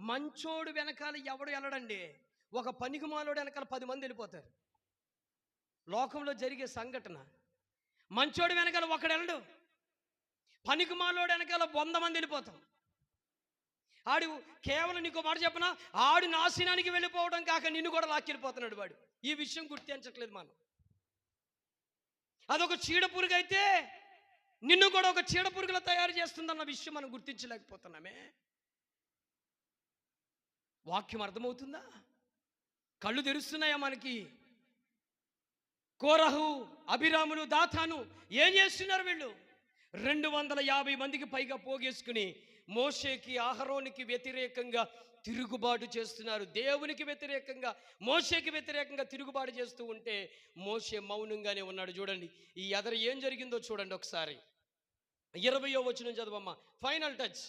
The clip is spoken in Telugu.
మంచోడు వెనకాల ఎవడు వెళ్ళడండి. ఒక పనికిమాలోడు వెనకాల 10 మంది వెళ్ళిపోతారు. లోకంలో జరిగే సంఘటన. మంచోడు వెనకాల ఒకడు వెళ్ళడు, పనికిమాలోడు వెనకాల 100 మంది వెళ్ళిపోతాం. ఆడు కేవలం నీకు మాట చెప్పనా, ఆడు నాశనానికి వెళ్ళిపోవడం కాక నిన్ను కూడా లాక్కెళ్ళిపోతున్నాడు వాడు. ఈ విషయం గుర్తించట్లేదు మనం. అదొక చీడపురుగు అయితే నిన్ను కూడా ఒక చీడపురుగులా తయారు చేస్తుందన్న విషయం మనం గుర్తించలేకపోతున్నామే. వాక్యం అర్థమవుతుందా? కళ్ళు తెరుస్తున్నాయా మనకి? కోరహు, అభిరాములు, దాతాను ఏం చేస్తున్నారు వీళ్ళు? 250 మందికి పైగా పోగేసుకుని మోషేకి, అహరోనికి వ్యతిరేకంగా తిరుగుబాటు చేస్తున్నారు. దేవునికి వ్యతిరేకంగా, మోషేకి వ్యతిరేకంగా తిరుగుబాటు చేస్తూ ఉంటే మోషే మౌనంగానే ఉన్నాడు. చూడండి ఈ ఎదర ఏం జరిగిందో చూడండి ఒకసారి. 20వ వచనం చదవమ్మా, ఫైనల్ టచ్.